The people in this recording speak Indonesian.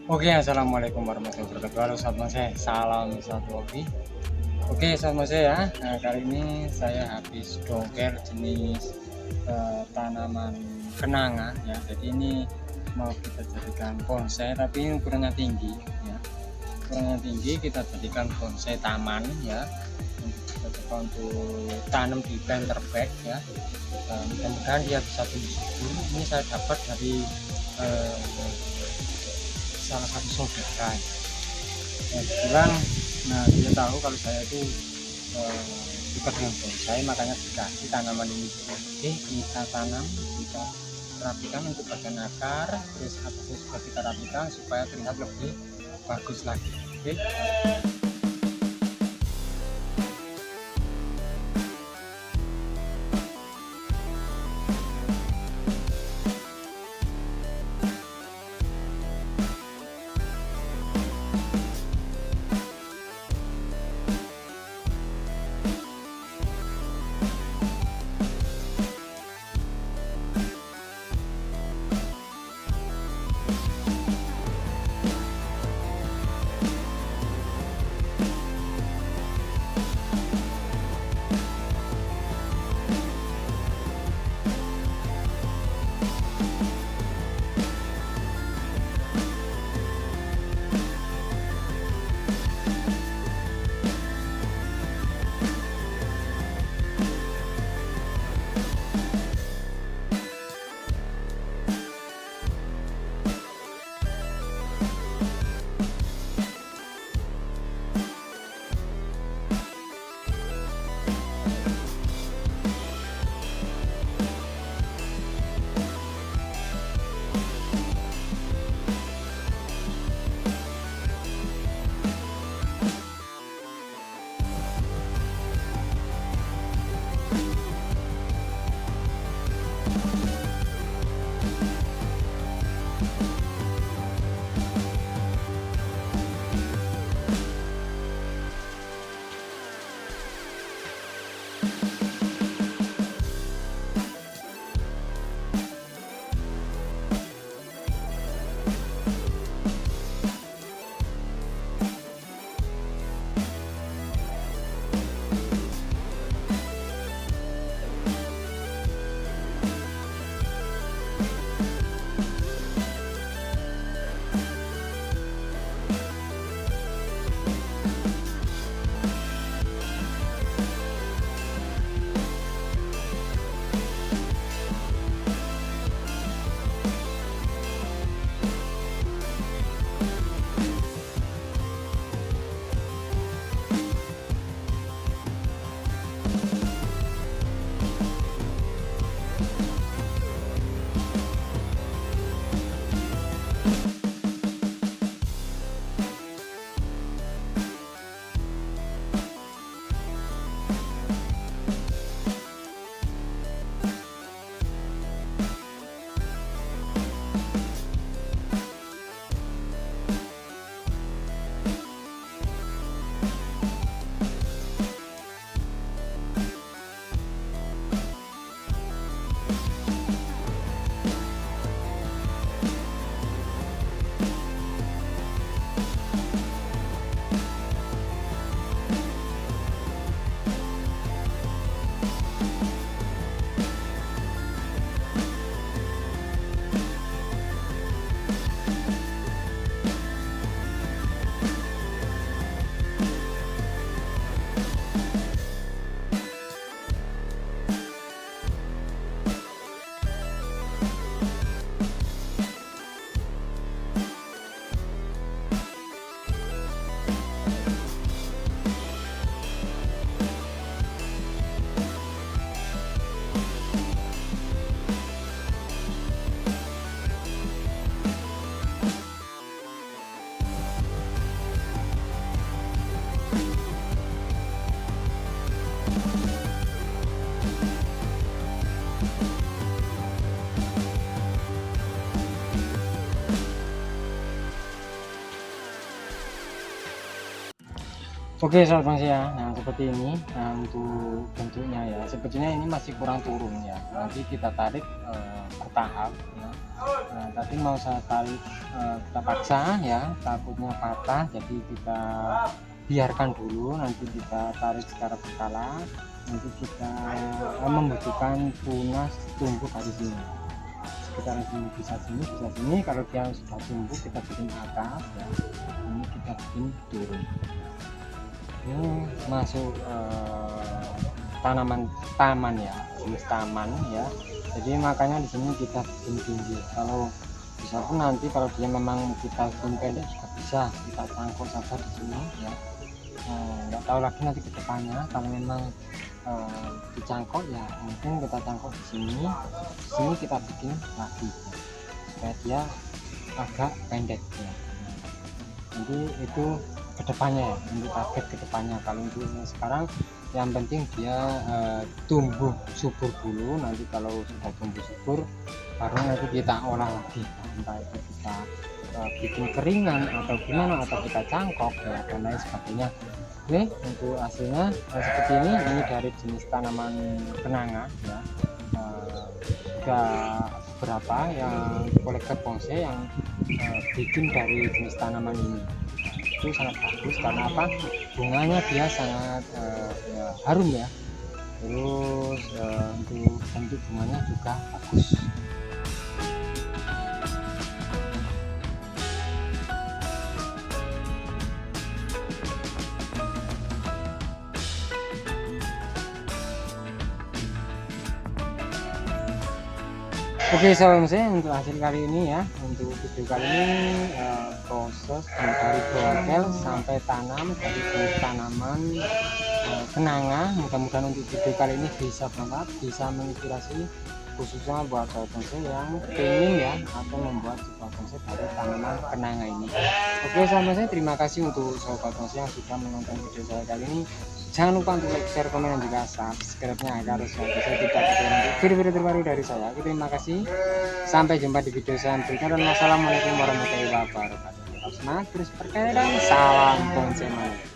Oke, assalamualaikum warahmatullahi wabarakatuh. Halo sahabat saya, salam satu hobi. Oke, sahabat saya ya. Nah, kali ini saya habis dongker jenis tanaman kenanga ya. Jadi ini mau kita jadikan bonsai, tapi ini ukurannya tinggi ya. Ukurannya tinggi, kita jadikan bonsai taman ya. Kita coba untuk tanam di planter bag ya. Mudah-mudahan dia bisa tumbuh subur. Ini saya dapat dari salah satu saudara ya, kebetulan dia tahu kalau saya itu suka dengan bonsai, makanya dikasih tanaman ini. Oke, kita tanam, kita rapikan untuk bagian akar, terus atasnya juga kita rapikan supaya terlihat lebih bagus lagi. Oke. Oke sobat bonsai ya, nah seperti ini. Nah untuk bentuknya ya, sebetulnya ini masih kurang turun ya, nanti kita tarik bertahap ya. Nah tadi mau saya tarik, kita paksa ya, takutnya patah, jadi kita biarkan dulu, nanti kita tarik secara berkala. Nanti kita membutuhkan tunas tumbuh dari sini sekitar sini, bisa sini. Kalau dia sudah tumbuh kita bikin atas ya, ini kita bikin turun. Ini masuk tanaman taman ya, jenis taman ya, jadi makanya di sini kita bikin tinggi. Kalau bisa pun nanti kalau dia memang kita bikin pendek juga bisa kita cangkok saja di sini ya. Nggak tahu lagi nanti ke depannya kalau memang dicangkok ya, mungkin kita cangkok di sini kita bikin lagi ya, supaya dia agak pendek ya. Nanti itu kedepannya ya, untuk target kedepannya. Kalau untuk sekarang yang penting dia tumbuh subur dulu. Nanti kalau sudah tumbuh subur baru nanti kita olah lagi, entah itu kita bikin keringan atau gimana, atau kita cangkok ya, dan lain sebagainya. Oke, untuk hasilnya seperti ini dari jenis tanaman kenanga ya. Ada beberapa yang kolektor bonsai yang bikin dari jenis tanaman ini, itu sangat bagus karena apa, bunganya dia sangat ya, harum ya, terus untuk bentuk bunganya juga bagus. Oke sahabat bonsai, untuk hasil kali ini ya, untuk video kali ini proses dari bongkel sampai tanam dari jenis tanaman kenanga. Mudah-mudahan untuk video kali ini bisa bermanfaat, bisa menginspirasi khususnya buat sahabat bonsai yang ingin ya atau membuat sebuah bonsai dari tanaman kenanga ini. Oke sahabat bonsai, terima kasih untuk sahabat bonsai yang sudah menonton video saya kali ini. Jangan lupa untuk like, share, komen, dan juga subscribe-nya agar sahabat bonsai tidak ketinggalan video-video terbaru dari saya. Oke, terima kasih. Sampai jumpa di video selanjutnya, dan wassalamualaikum warahmatullahi wabarakatuh. Tetap semangat, terus berkarya, dan salam bonsai mania.